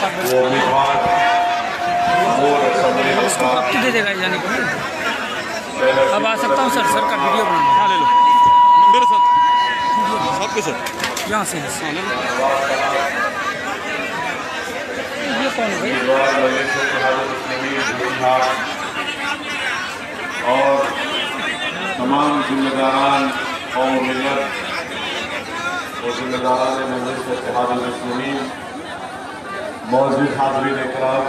वो उम्मीदवार अब दे देगा जाने को। अब आ सकता हूँ सर का वीडियो बनाना। हाँ ले लो मेरे साथ आपके साथ यहाँ से ये कौन है भाई? और तमाम जिम्मेदारान और मिलत और जिम्मेदारान मजलिस इत्तेहादुल मुस्लिमीन, मौजूद हाज़रीन इकराम,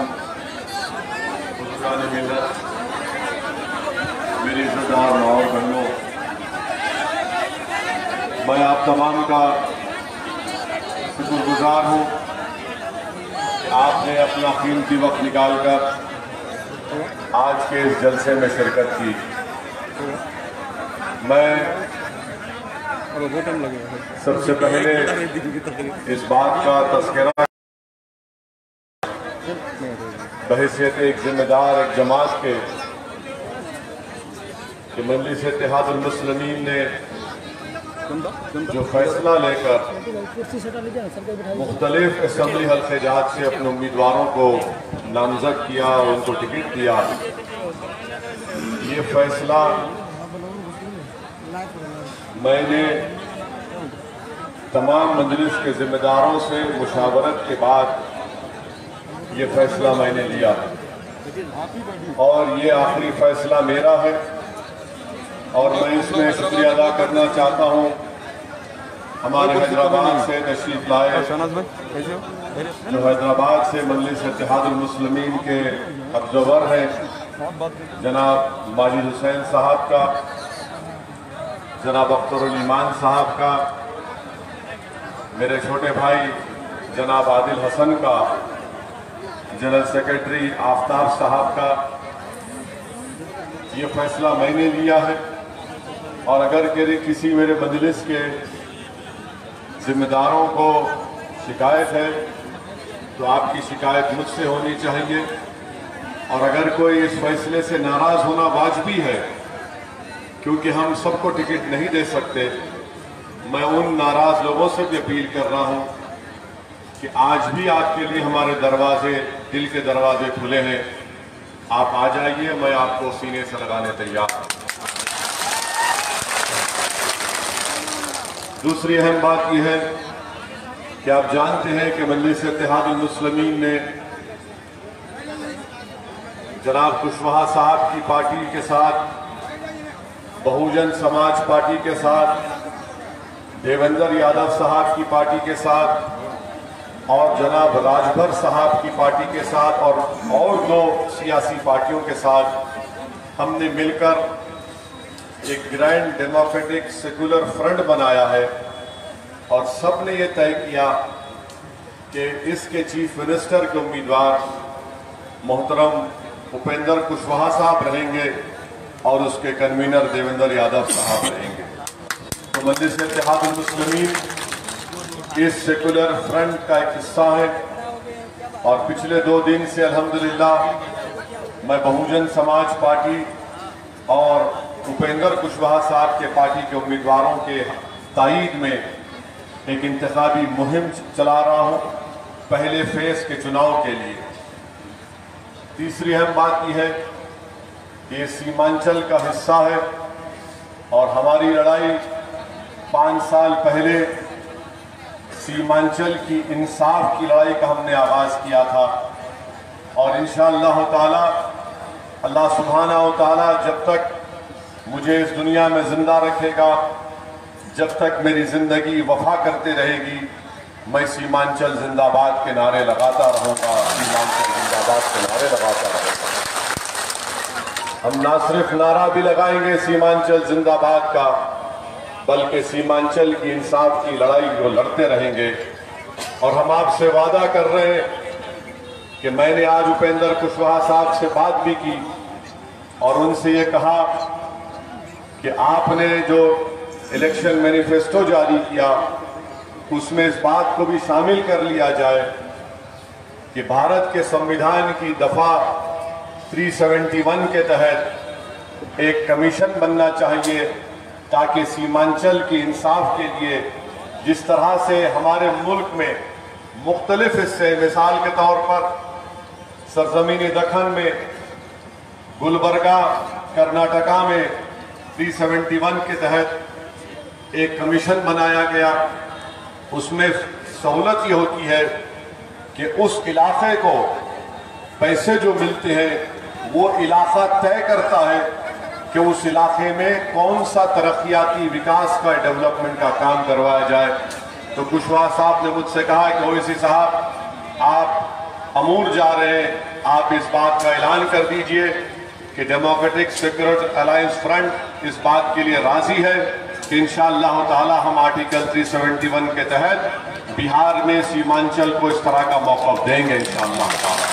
बुज़ुर्गान मिलत, मेरी इज़्ज़तदार माँ और बहनों, मैं आप तमाम का शुक्रगुजार हूँ कि आपने अपना कीमती वक्त निकालकर आज के इस जलसे में शिरकत की। मैं सबसे पहले इस बात का तज़किरा बहैसियत एक जिम्मेदार एक जमात के कि मजलिस इत्तेहादुल मुस्लिमीन ने जो फैसला लेकर मुख्तलिफ असम्बली हल्क़े-जात से अपने उम्मीदवारों को नामजद किया और उनको टिकट दिया, ये फैसला मैंने तमाम मजलिस के जिम्मेदारों से मुशावरत के बाद ये फैसला मैंने लिया और ये आखिरी फैसला मेरा है। और मैं इसमें शुक्रिया अदा करना चाहता हूँ हमारे हैदराबाद से तशरीफ लाए, जो हैदराबाद से मजलिस इत्तेहादुल मुस्लिमीन के अब्ज़र्वर हैं, जनाब माजिद हुसैन साहब का, जनाब अख्तरुल ईमान साहब का, मेरे छोटे भाई जनाब आदिल हसन का, जनरल सेक्रेटरी आफ्ताब साहब का। ये फैसला मैंने लिया है और अगर किसी मेरे मजलिस के जिम्मेदारों को शिकायत है तो आपकी शिकायत मुझसे होनी चाहिए, और अगर कोई इस फैसले से नाराज़ होना वाजिबी है क्योंकि हम सबको टिकट नहीं दे सकते, मैं उन नाराज़ लोगों से भी अपील कर रहा हूं कि आज भी आपके लिए हमारे दरवाजे, दिल के दरवाजे खुले हैं, आप आ जाइए, मैं आपको सीने से लगाने तैयार हूं। दूसरी अहम बात यह है कि आप जानते हैं कि मजलिस इत्तेहादुल मुस्लिमीन ने जनाब कुशवाहा साहब की पार्टी के साथ, बहुजन समाज पार्टी के साथ, देवेंद्र यादव साहब की पार्टी के साथ और जनाब राजभर साहब की पार्टी के साथ और दो सियासी पार्टियों के साथ हमने मिलकर एक ग्रैंड डेमोक्रेटिक सेकुलर फ्रंट बनाया है और सब ने ये तय किया कि इसके चीफ मिनिस्टर के उम्मीदवार मोहतरम उपेंद्र कुशवाहा साहब रहेंगे और उसके कन्वीनर देवेंद्र यादव साहब रहेंगे। तो मजलिस इत्तेहादुल मुस्लिमीन इस सेकुलर फ्रंट का एक हिस्सा है और पिछले 2 दिन से अल्हम्दुलिल्लाह मैं बहुजन समाज पार्टी और उपेंद्र कुशवाहा साहब के पार्टी के उम्मीदवारों के तायीद में एक इंतखाबी मुहिम चला रहा हूं पहले फेज के चुनाव के लिए। तीसरी अहम बात यह है कि ये सीमांचल का हिस्सा है और हमारी लड़ाई 5 साल पहले सीमांचल की इंसाफ की लड़ाई का हमने आगाज किया था और इंशाअल्लाह ताला अल्लाह सुब्हाना व तआला जब तक मुझे इस दुनिया में जिंदा रखेगा, जब तक मेरी जिंदगी वफा करते रहेगी, मैं सीमांचल जिंदाबाद के नारे लगाता रहूंगा, सीमांचल जिंदाबाद के नारे लगाता रहूंगा। हम ना सिर्फ नारा भी लगाएंगे सीमांचल जिंदाबाद का, बल्कि सीमांचल की इंसाफ की लड़ाई को लड़ते रहेंगे। और हम आपसे वादा कर रहे हैं कि मैंने आज उपेंद्र कुशवाहा साहब से बात भी की और उनसे ये कहा कि आपने जो इलेक्शन मैनिफेस्टो जारी किया उसमें इस बात को भी शामिल कर लिया जाए कि भारत के संविधान की दफा 371 के तहत एक कमीशन बनना चाहिए ताकि सीमांचल की इंसाफ के लिए जिस तरह से हमारे मुल्क में मुख्तलिफ हिस्से, मिसाल के तौर पर सरजमीन दखन में, गुलबर्गा कर्नाटका में 371 के तहत एक कमीशन बनाया गया। उसमें सहूलत ये होती है कि उस इलाके को पैसे जो मिलते हैं वो इलाका तय करता है कि उस इलाके में कौन सा तरक्याती विकास का, डेवलपमेंट का काम करवाया जाए। तो कुशवाहा साहब ने मुझसे कहा कि ओवैसी साहब, आप अमूर जा रहे हैं, आप इस बात का ऐलान कर दीजिए कि डेमोक्रेटिक सेक्युलर अलायंस फ्रंट इस बात के लिए राजी है कि इंशाअल्लाह ताला हम आर्टिकल 371 के तहत बिहार में सीमांचल को इस तरह का मौका देंगे इंशाअल्लाह ताला।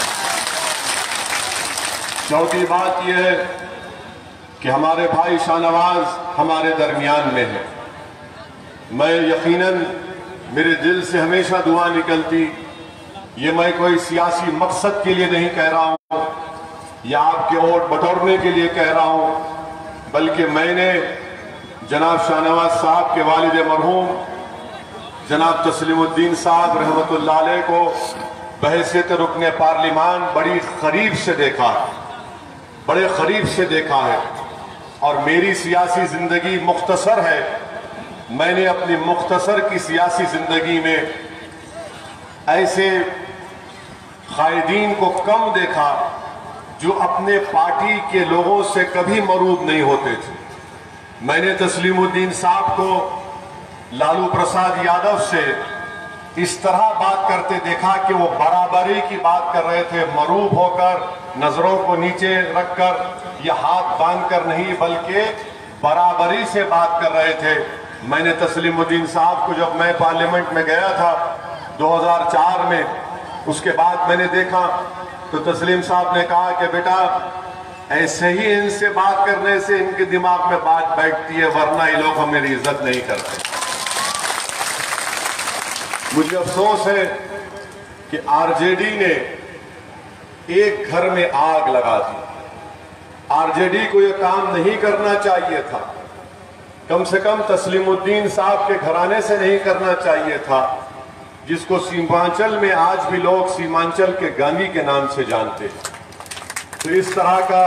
चौथी बात यह है कि हमारे भाई शाहनवाज हमारे दरमियान में है। मैं यकीनन मेरे दिल से हमेशा दुआ निकलती, ये मैं कोई सियासी मकसद के लिए नहीं कह रहा हूं या आपके वोट बटोरने के लिए कह रहा हूं, बल्कि मैंने जनाब शाहनवाज साहब के वालिद मरहूम जनाब तस्लीमुद्दीन साहब रहमतुल्लाह अलैह को बहैसियत रुकने पार्लिमान बड़ी करीब से देखा है, बड़े करीब से देखा है। और मेरी सियासी जिंदगी मुख्तसर है। मैंने अपनी मुख्तसर की सियासी जिंदगी में ऐसे कायदीन को कम देखा जो अपने पार्टी के लोगों से कभी मरूब नहीं होते थे। मैंने तस्लीमुद्दीन साहब को लालू प्रसाद यादव से इस तरह बात करते देखा कि वो बराबरी की बात कर रहे थे, मरूब होकर, नजरों को नीचे रखकर या हाथ बांधकर नहीं, बल्कि बराबरी से बात कर रहे थे। मैंने तस्लीमुद्दीन साहब को, जब मैं पार्लियामेंट में गया था 2004 में, उसके बाद मैंने देखा तो तस्लीम साहब ने कहा कि बेटा ऐसे ही इनसे बात करने से इनके दिमाग में बात बैठती है, वरना ये लोग मेरी इज्जत नहीं करते। मुझे अफसोस है कि आरजेडी ने एक घर में आग लगा दी। आरजेडी को यह काम नहीं करना चाहिए था, कम से कम तस्लीमुद्दीन साहब के घराने से नहीं करना चाहिए था, जिसको सीमांचल में आज भी लोग सीमांचल के गांधी के नाम से जानते हैं। तो इस तरह का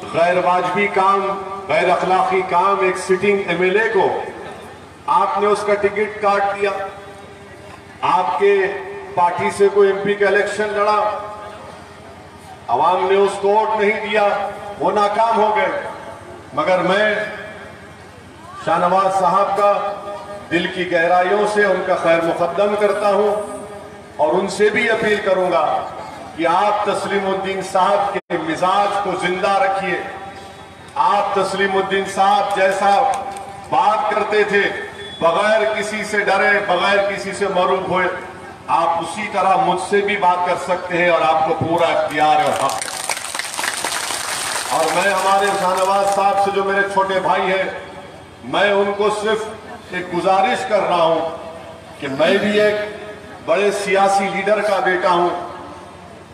गैर वाजबी काम, गैर अखलाकी काम एक सिटिंग एमएलए को आपने उसका टिकट काट दिया, आपके पार्टी से कोई एमपी का इलेक्शन लड़ा, आवाम ने उसको वोट नहीं दिया, वो नाकाम हो गए। मगर मैं शाहनवाज साहब का दिल की गहराइयों से उनका खैर मुकद्दम करता हूं और उनसे भी अपील करूंगा कि आप तस्लीमुद्दीन साहब के मिजाज को जिंदा रखिए। आप तस्लीमुद्दीन साहब जैसा बात करते थे, बगैर किसी से डरे, बगैर किसी से मरूब हुए, आप उसी तरह मुझसे भी बात कर सकते हैं और आपको पूरा इख्तियार है और हक। और मैं हमारे शाहनवाज साहब से, जो मेरे छोटे भाई हैं, मैं उनको सिर्फ एक गुजारिश कर रहा हूं कि मैं भी एक बड़े सियासी लीडर का बेटा हूं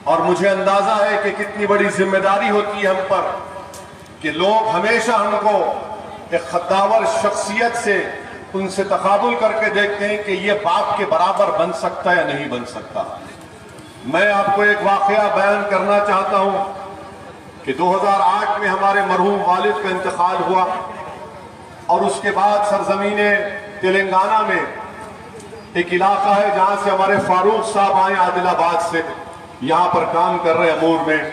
और मुझे अंदाजा है कि कितनी बड़ी जिम्मेदारी होती है हम पर कि लोग हमेशा हमको एक खद्दावर शख्सियत से, उनसे तकाबुल करके देखते हैं कि ये बाप के बराबर बन सकता है या नहीं बन सकता। मैं आपको एक वाकया बयान करना चाहता हूं कि 2008 में हमारे मरहूम वालिद का इंतकाल हुआ और उसके बाद सरजमीने तेलंगाना में एक इलाका है जहां से हमारे फारूक साहब आए आदिलाबाद से, यहां पर काम कर रहे अमूर में।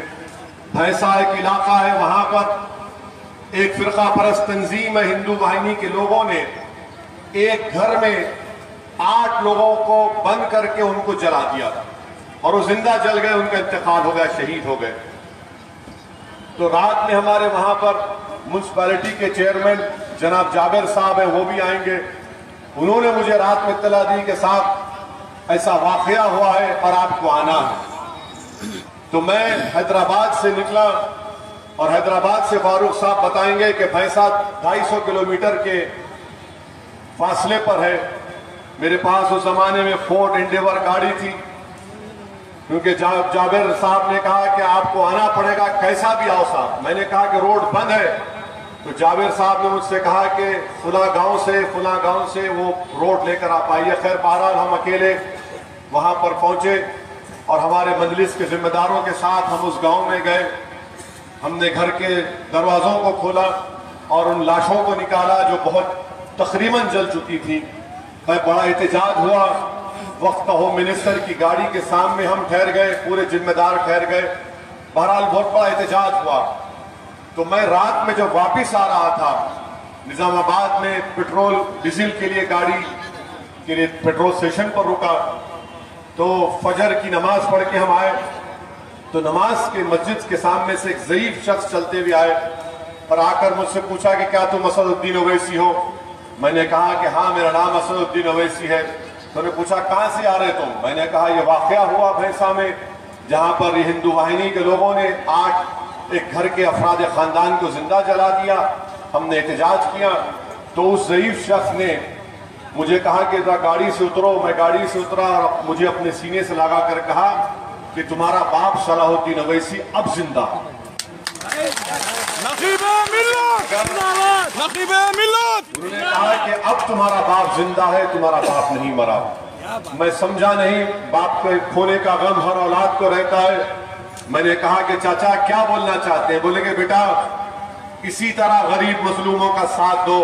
भैंसा एक इलाका है, वहां पर एक फिरका परस्त तंजीम है, हिंदू वाहिनी के लोगों ने एक घर में 8 लोगों को बंद करके उनको जला दिया था और वो जिंदा जल गए, उनका इंतकाल हो गया, शहीद हो गए। तो रात में हमारे वहां पर म्युनिसिपैलिटी के चेयरमैन जनाब जाबिर साहब हैं, वो भी आएंगे। उन्होंने मुझे रात में इत्तला दी कि साहब ऐसा वाकया हुआ है और आपको आना है। तो मैं हैदराबाद से निकला और हैदराबाद से फारूक साहब बताएंगे कि भैंसा 250 किलोमीटर के फासले पर है। मेरे पास उस जमाने में फोर्ड एंडेवर गाड़ी थी, क्योंकि जाबिर साहब ने कहा कि आपको आना पड़ेगा, कैसा भी आओ साहब। मैंने कहा कि रोड बंद है, तो जाबिर साहब ने मुझसे कहा कि फुला गांव से वो रोड लेकर आप आइए। खैर बहरहाल हम अकेले वहां पर पहुंचे और हमारे मजलिस के जिम्मेदारों के साथ हम उस गांव में गए। हमने घर के दरवाजों को खोला और उन लाशों को निकाला जो बहुत तकरीबन जल चुकी थी। बड़ा एहतजाज हुआ। वक्त होम मिनिस्टर की गाड़ी के सामने हम ठहर गए, पूरे जिम्मेदार ठहर गए। बहरहाल बहुत बड़ा एहतजाज हुआ। तो मैं रात में जब वापस आ रहा था, निजामाबाद में पेट्रोल डीजल के लिए गाड़ी के लिए पेट्रोल स्टेशन पर रुका, तो फजर की नमाज पढ़ के हम आए। तो नमाज के मस्जिद के सामने से एक ज़ईफ शख्स चलते हुए आए और आकर मुझसे पूछा कि क्या तुम असदुद्दीन ओवैसी हो? मैंने कहा कि हाँ, मेरा नाम असदुद्दीन ओवैसी है। तो उन्होंने पूछा कहाँ से आ रहे तुम? मैंने कहा यह वाकया हुआ भैंसा में, जहाँ पर हिंदू वाहिनी के लोगों ने 8 एक घर के अफराद खानदान को जिंदा जला दिया। हमने एहतजाज किया। तो उस ज़ईफ शख्स ने मुझे कहा कि जरा गाड़ी से उतरो। मैं गाड़ी से उतरा और मुझे अपने सीने से लगा कर कहा कि तुम्हारा बाप सलाहुद्दीन ओवैसी अब जिंदा है। उन्होंने कहा कि अब तुम्हारा बाप जिंदा है, तुम्हारा बाप नहीं मरा। मैं समझा नहीं, बाप के खोने का गम हर औलाद को रहता है। मैंने कहा कि चाचा क्या बोलना चाहते हैं? बोले कि बेटा इसी तरह गरीब मजलूमों का साथ दो,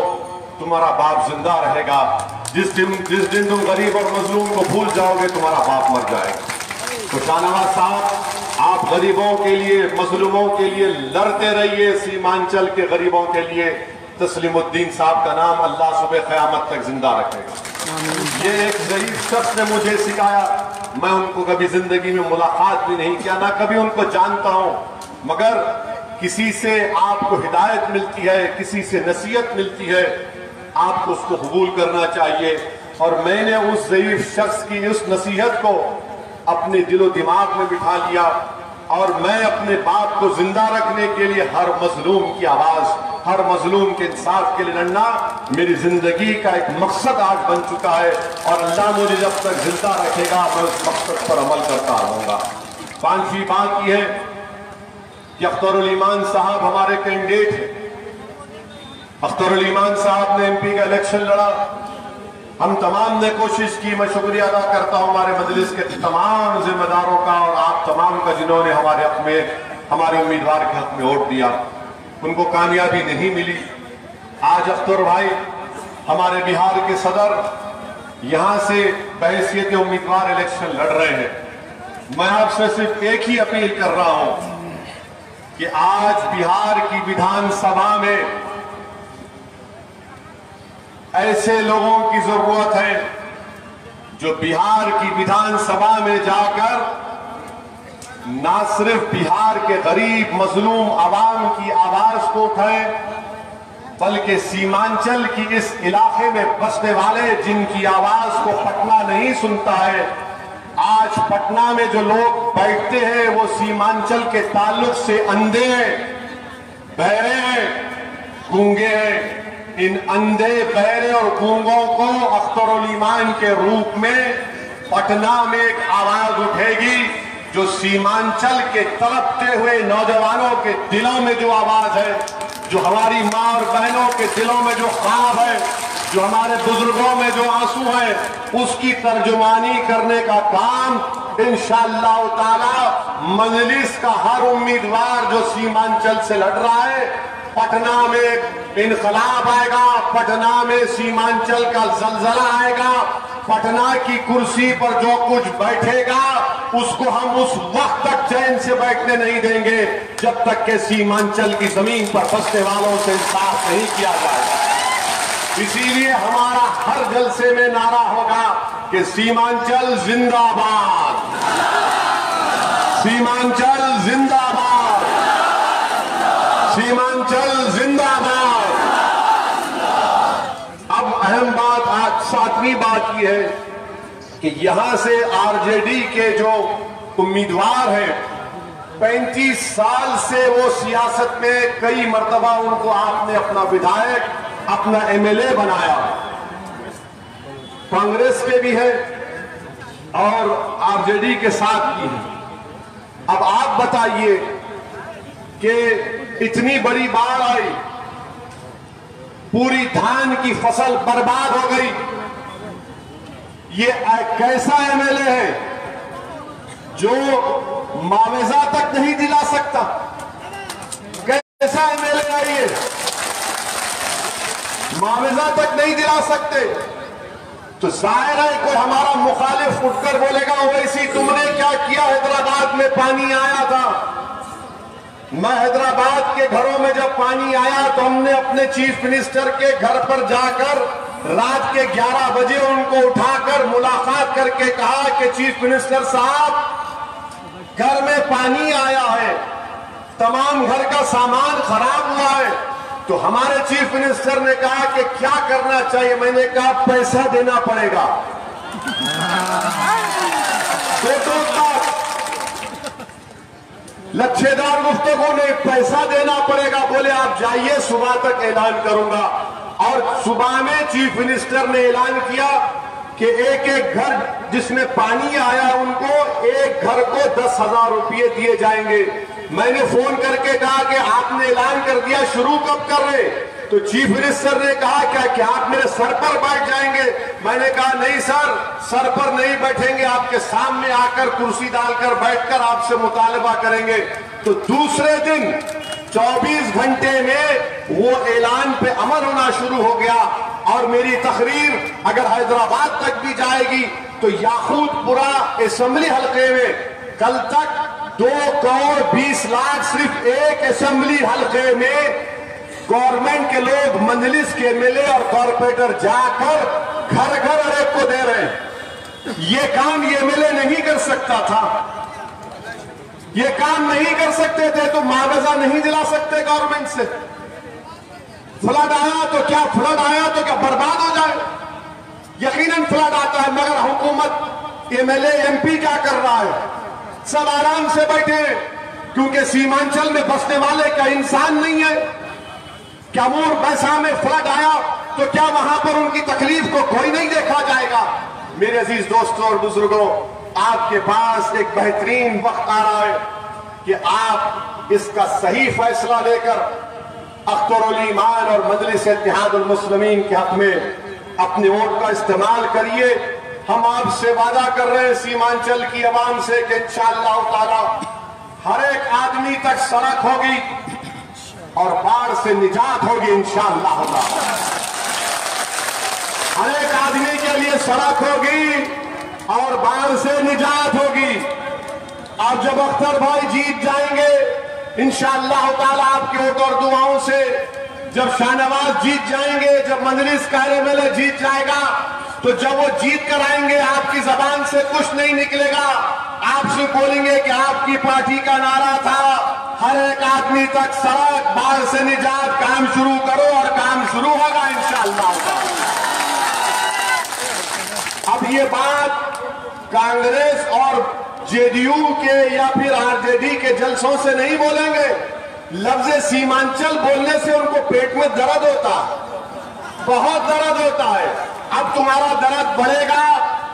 तुम्हारा बाप जिंदा रहेगा। जिस दिन तुम गरीब और मजलूम को भूल जाओगे, तुम्हारा बाप मर जाएगा। तो शाहनवाज साहब, आप गरीबों के लिए, मजलूमों के लिए लड़ते रहिए। सीमांचल के गरीबों के लिए तस्लीमुद्दीन साहब का नाम अल्लाह सुबह क़यामत तक जिंदा रखेगा। ये एक ज़ईफ शख्स ने मुझे सिखाया। मैं उनको कभी जिंदगी में मुलाकात भी नहीं किया, ना कभी उनको जानता हूं, मगर किसी से आपको हिदायत मिलती है, किसी से नसीहत मिलती है, आपको उसको कबूल करना चाहिए। और मैंने उस ज़ईफ शख्स की उस नसीहत को अपने दिलो दिमाग में बिठा लिया और मैं अपने बाप को जिंदा रखने के लिए हर मजलूम की आवाज, हर मजलूम के इंसाफ के लिए लड़ना मेरी जिंदगी का एक मकसद आज बन चुका है। और अल्लाह मुझे जब तक जिंदा रखेगा मैं उस मकसद पर अमल करता रहूंगा। 5वीं बात यह है कि अख्तरुल ईमान साहब हमारे कैंडिडेट हैं। अख्तरुल ईमान साहब ने MP का इलेक्शन लड़ा। हम तमाम ने कोशिश की। मैं शुक्रिया अदा करता हूं हमारे मजलिस के तमाम जिम्मेदारों का और आप तमाम का जिन्होंने हमारे हक में, हमारे उम्मीदवार के हक में वोट दिया। उनको कामयाबी नहीं मिली। आज अख्तर भाई हमारे बिहार के सदर यहां से बहैसियत उम्मीदवार इलेक्शन लड़ रहे हैं। मैं आपसे सिर्फ एक ही अपील कर रहा हूं कि आज बिहार की विधानसभा में ऐसे लोगों की जरूरत है जो बिहार की विधानसभा में जाकर ना सिर्फ बिहार के गरीब मजलूम आवाम की आवाज को उठाएं, बल्कि सीमांचल की इस इलाके में बसने वाले जिनकी आवाज को पटना नहीं सुनता है। आज पटना में जो लोग बैठते हैं वो सीमांचल के ताल्लुक से अंधे हैं, बहरे हैं, गूंगे हैं। इन अंधे, बहरे और गूंगों को अख्तरुल ईमान के रूप में पटना में एक आवाज उठेगी जो सीमांचल के तड़पते हुए नौजवानों के दिलों में जो आवाज है, जो हमारी माँ और बहनों के दिलों में जो ख्वाब है, जो हमारे बुजुर्गों में जो आंसू है, उसकी तर्जुमानी करने का काम इंशाअल्लाह ताला मजलिस का हर उम्मीदवार जो सीमांचल से लड़ रहा है, पटना में इनकलाब आएगा, पटना में सीमांचल का जलजला आएगा। पटना की कुर्सी पर जो कुछ बैठेगा उसको हम उस वक्त तक चैन से बैठने नहीं देंगे जब तक के सीमांचल की जमीन पर बसने वालों से इंसाफ नहीं किया जाएगा। इसीलिए हमारा हर जलसे में नारा होगा कि सीमांचल जिंदाबाद, सीमांचल जिंदाबाद, सीमांचल जिंदाबाद। अब अहम बात, आज 7वीं बात यह है कि यहां से आरजेडी के जो उम्मीदवार हैं, 35 साल से वो सियासत में, कई मर्तबा उनको आपने अपना विधायक, अपना MLA बनाया। कांग्रेस के भी है और आरजेडी के साथ भी है। अब आप बताइए कि इतनी बड़ी बाढ़ आई, पूरी धान की फसल बर्बाद हो गई। ये कैसा एमएलए है जो मुआवजा तक नहीं दिला सकता? कैसा एमएलए है ये? मुआवजा तक नहीं दिला सकते। तो जाहिर है कोई हमारा मुखालिफ उठकर बोलेगा वैसी तुमने क्या किया, हैदराबाद में पानी आया था। मैं हैदराबाद के घरों में जब पानी आया तो हमने अपने चीफ मिनिस्टर के घर पर जाकर रात के 11 बजे उनको उठाकर मुलाकात करके कहा कि चीफ मिनिस्टर साहब घर में पानी आया है, तमाम घर का सामान खराब हुआ है। तो हमारे चीफ मिनिस्टर ने कहा कि क्या करना चाहिए? मैंने कहा पैसा देना पड़ेगा। लच्छेदार गुफ्तगू ने पैसा देना पड़ेगा। बोले आप जाइए, सुबह तक ऐलान करूंगा। और सुबह में चीफ मिनिस्टर ने ऐलान किया कि एक एक घर जिसमें पानी आया उनको एक घर को 10,000 रुपये दिए जाएंगे। मैंने फोन करके कहा कि आपने ऐलान कर दिया, शुरू कब कर रहे? तो चीफ मिनिस्टर ने कहा क्या आप मेरे सर पर बैठ जाएंगे? मैंने कहा नहीं सर, सर पर नहीं बैठेंगे, आपके सामने आकर कुर्सी डालकर बैठकर आपसे मुतालबा करेंगे। तो दूसरे दिन 24 घंटे में वो ऐलान पे अमल होना शुरू हो गया। और मेरी तकरीर अगर हैदराबाद तक भी जाएगी तो याकूतपुरा असेंबली हल्के में कल तक 2 करोड़ 20 लाख सिर्फ एक असेंबली हल्के में गवर्नमेंट के लोग, मंजलिस के एमएलए और कॉर्पोरेटर जाकर घर घर हर एक को दे रहे हैं। ये काम ये एमएलए नहीं कर सकता था, ये काम नहीं कर सकते थे। तो मुआवजा नहीं दिला सकते गवर्नमेंट से। फ्लड आया तो क्या बर्बाद हो जाए? यकीनन फ्लड आता है, मगर हुकूमत, एमएलए, एमपी क्या कर रहा है? सब आराम से बैठे, क्योंकि सीमांचल में बसने वाले का इंसान नहीं है। क्या वो बैसा में फ्लड आया तो क्या वहां पर उनकी तकलीफ को कोई नहीं देखा जाएगा? मेरे अजीज दोस्तों और बुजुर्गों, आपके पास एक बेहतरीन वक्त आ रहा है कि आप इसका सही फैसला लेकर अख्तरुल ईमान और मजलिस इत्तेहादुल मुस्लिमीन के हक में अपने वोट का इस्तेमाल करिए। हम आपसे वादा कर रहे हैं सीमांचल की आवाम से कि इंशाअल्लाह ताला हर एक आदमी तक सड़क होगी और बाढ़ से निजात होगी इंशाअल्लाह। हर एक आदमी के लिए सड़क होगी और बाढ़ से निजात होगी। अब जब अख्तर भाई जीत जाएंगे इंशाअल्लाह ताला आपके वोट और दुआओं से, जब शाहनवाज जीत जाएंगे, जब मजलिस का एमएलए जीत जाएगा, तो जब वो जीत कर आएंगे आपकी जबान से कुछ नहीं निकलेगा। आपसे बोलेंगे कि आपकी पार्टी का नारा था हर एक आदमी तक सड़क, बाढ़ से निजात, काम शुरू करो, और काम शुरू होगा इंशाअल्लाह। अब ये बात कांग्रेस और जेडीयू के या फिर आरजेडी के जलसों से नहीं बोलेंगे। लफ्ज सीमांचल बोलने से उनको पेट में दर्द होता, बहुत दर्द होता है। अब तुम्हारा दर्द बढ़ेगा,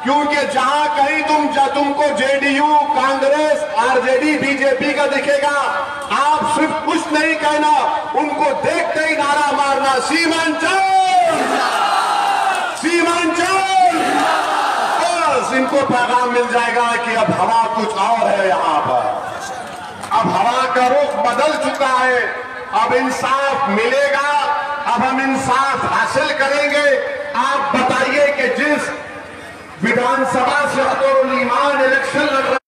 क्योंकि जहां कहीं तुमको जेडीयू, कांग्रेस, आरजेडी, बीजेपी का दिखेगा, आप सिर्फ कुछ नहीं कहना, उनको देखते ही नारा मारना, सीमांचल, सीमांचल। बस इनको पैगाम मिल जाएगा कि अब हवा कुछ और है यहाँ पर। अब हवा का रुख बदल चुका है, अब इंसाफ मिलेगा, अब हम इंसाफ हासिल करेंगे। आप बताइए कि जिस विधानसभा से अख्तरुल ईमान इलेक्शन लड़